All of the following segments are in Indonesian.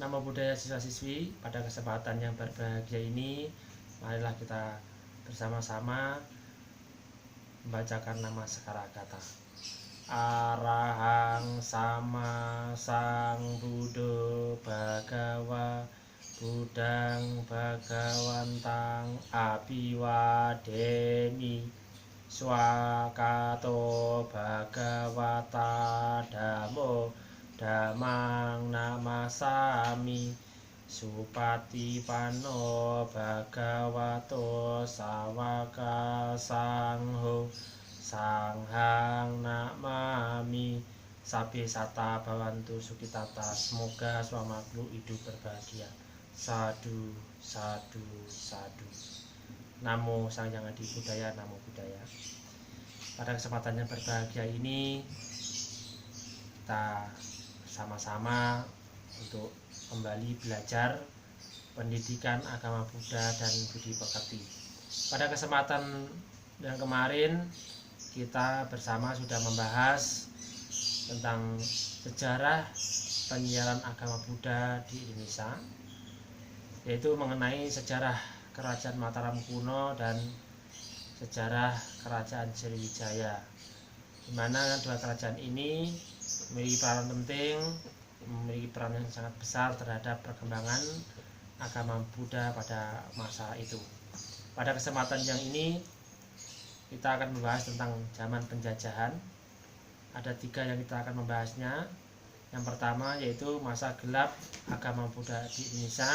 Namo Buddhaya siswa-siswi, pada kesempatan yang berbahagia ini marilah kita bersama-sama membacakan nama Sakaragata. Arahang sama sang Buddha Bhagawa Buddhang Bhagawantang Abiwademi Swakato Bhagawata Dhammo Dhammang namasami Supatipanno Bhagavato Sawaka Sangho Sanghang namami. Sabe sata bawantu sukitata, semoga semua makhluk hidup berbahagia. Sadu, sadu, sadu. Namo Sang Hyang Adi Buddhaya, Namo Buddhaya. Pada kesempatan yang berbahagia ini kita sama-sama untuk kembali belajar pendidikan agama Buddha dan budi pekerti. Pada kesempatan yang kemarin kita bersama sudah membahas tentang sejarah penyiaran agama Buddha di Indonesia, yaitu mengenai sejarah Kerajaan Mataram kuno dan sejarah Kerajaan Sriwijaya, di mana dua kerajaan ini memiliki peran penting, memiliki peran yang sangat besar terhadap perkembangan agama Buddha pada masa itu. Pada kesempatan yang ini kita akan membahas tentang zaman penjajahan. Ada 3 yang kita akan membahasnya. Yang pertama yaitu masa gelap agama Buddha di Indonesia.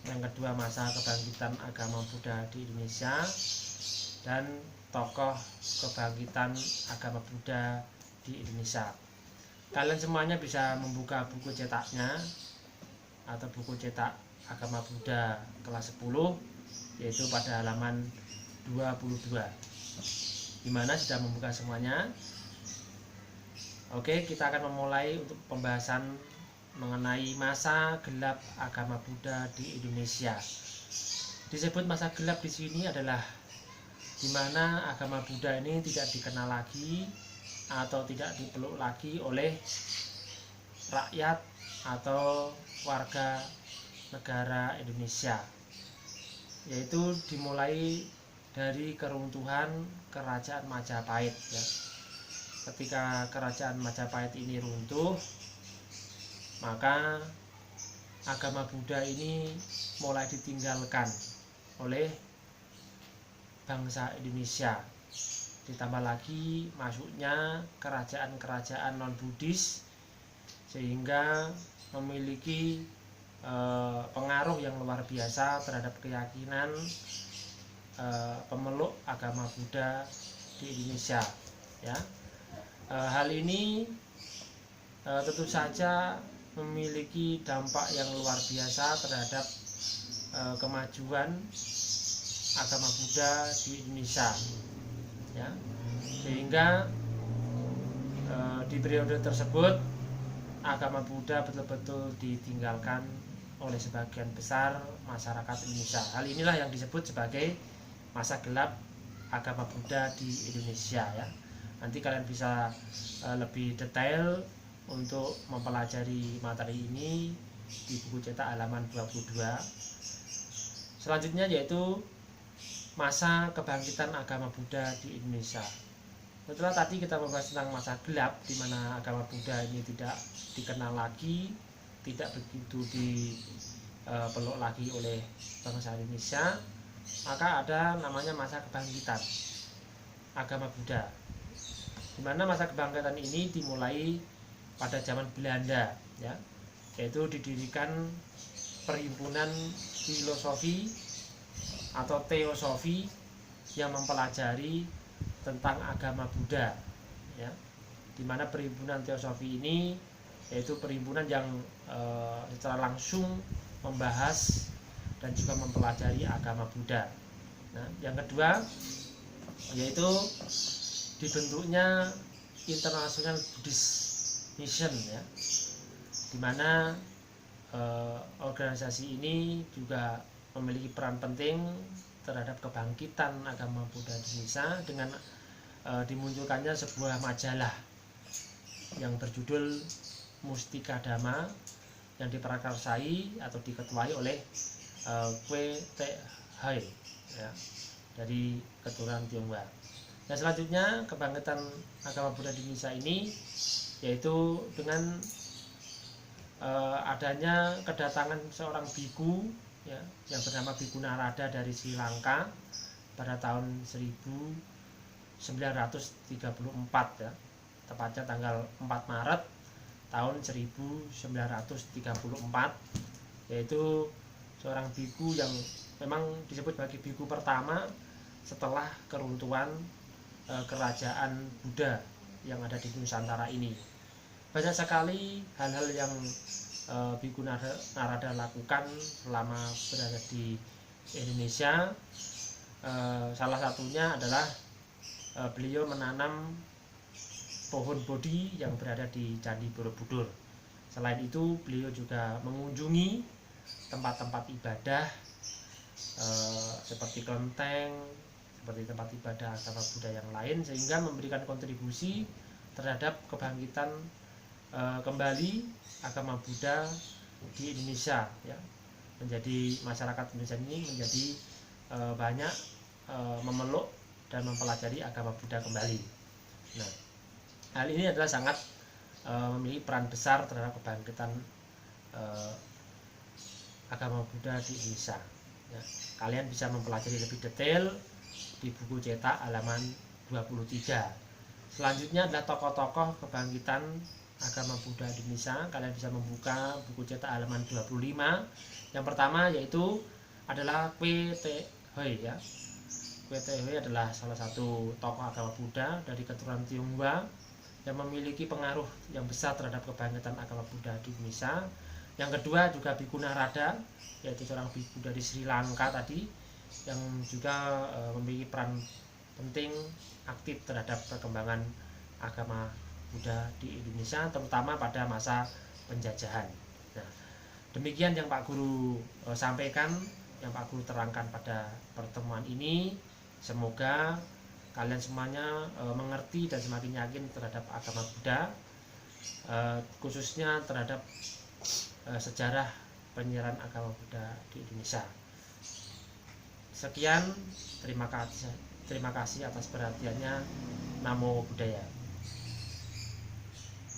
Yang kedua masa kebangkitan agama Buddha di Indonesia. Dan tokoh kebangkitan agama Buddha di Indonesia. Kalian semuanya bisa membuka buku cetaknya atau buku cetak agama Buddha kelas 10, yaitu pada halaman 22. Dimana sudah membuka semuanya. Oke, kita akan memulai untuk pembahasan mengenai masa gelap agama Buddha di Indonesia. Disebut masa gelap di sini adalah dimana agama Buddha ini tidak dikenal lagi atau tidak dipeluk lagi oleh rakyat atau warga negara Indonesia, yaitu dimulai dari keruntuhan Kerajaan Majapahit ya. Ketika Kerajaan Majapahit ini runtuh, maka agama Buddha ini mulai ditinggalkan oleh bangsa Indonesia. Ditambah lagi masuknya kerajaan-kerajaan non-Buddhis, sehingga memiliki pengaruh yang luar biasa terhadap keyakinan pemeluk agama Buddha di Indonesia ya. Hal ini tentu saja memiliki dampak yang luar biasa terhadap kemajuan agama Buddha di Indonesia ya. Sehingga di periode tersebut agama Buddha betul-betul ditinggalkan oleh sebagian besar masyarakat Indonesia. Hal inilah yang disebut sebagai masa gelap agama Buddha di Indonesia ya. Nanti kalian bisa lebih detail untuk mempelajari materi ini di buku cetak halaman 22. Selanjutnya yaitu masa kebangkitan agama Buddha di Indonesia. Setelah tadi kita membahas tentang masa gelap di mana agama Buddha ini tidak dikenal lagi, tidak begitu dipeluk lagi oleh bangsa Indonesia, maka ada namanya masa kebangkitan agama Buddha, di mana masa kebangkitan ini dimulai pada zaman Belanda ya, yaitu didirikan perhimpunan filosofi atau teosofi yang mempelajari tentang agama Buddha ya, di mana perhimpunan teosofi ini yaitu perhimpunan yang secara langsung membahas dan juga mempelajari agama Buddha. Nah, yang kedua yaitu dibentuknya International Buddhist Mission ya, di mana organisasi ini juga memiliki peran penting terhadap kebangkitan agama Buddha di Indonesia dengan dimunculkannya sebuah majalah yang berjudul Mustika Dhamma yang diprakarsai atau diketuai oleh Kwe Te Hai ya, dari keturunan Tionghoa. Nah, selanjutnya kebangkitan agama Buddha di Indonesia ini yaitu dengan adanya kedatangan seorang biku ya, yang bernama Biku Narada dari Sri Lanka pada tahun 1934 ya, tepatnya tanggal 4 Maret tahun 1934, yaitu seorang biku yang memang disebut sebagai biku pertama setelah keruntuhan kerajaan Buddha yang ada di Nusantara ini. Banyak sekali hal-hal yang Biku Narada lakukan selama berada di Indonesia. Salah satunya adalah beliau menanam pohon bodhi yang berada di Candi Borobudur. Selain itu, beliau juga mengunjungi tempat-tempat ibadah seperti kelenteng, seperti tempat ibadah agama Buddha yang lain, sehingga memberikan kontribusi terhadap kebangkitan kembali agama Buddha di Indonesia ya. Menjadi masyarakat Indonesia ini menjadi banyak memeluk dan mempelajari agama Buddha kembali. Nah, hal ini adalah sangat memiliki peran besar terhadap kebangkitan agama Buddha di Indonesia ya. Kalian bisa mempelajari lebih detail di buku cetak halaman 23. Selanjutnya adalah tokoh-tokoh kebangkitan agama Buddha di Indonesia. Kalian bisa membuka buku cetak halaman 25. Yang pertama yaitu adalah Kwe Te Hai ya. Kwe Te Hai adalah salah satu tokoh agama Buddha dari keturunan Tionghoa yang memiliki pengaruh yang besar terhadap kebangkitan agama Buddha di Indonesia. Yang kedua juga Biku Narada, yaitu seorang biku dari Sri Lanka tadi, yang juga memiliki peran penting aktif terhadap perkembangan agama Buddha di Indonesia, terutama pada masa penjajahan. Nah, demikian yang Pak Guru sampaikan, yang Pak Guru terangkan pada pertemuan ini. Semoga kalian semuanya mengerti dan semakin yakin terhadap agama Buddha, khususnya terhadap sejarah penyebaran agama Buddha di Indonesia. Sekian, terima kasih atas perhatiannya. Namo Buddhaya.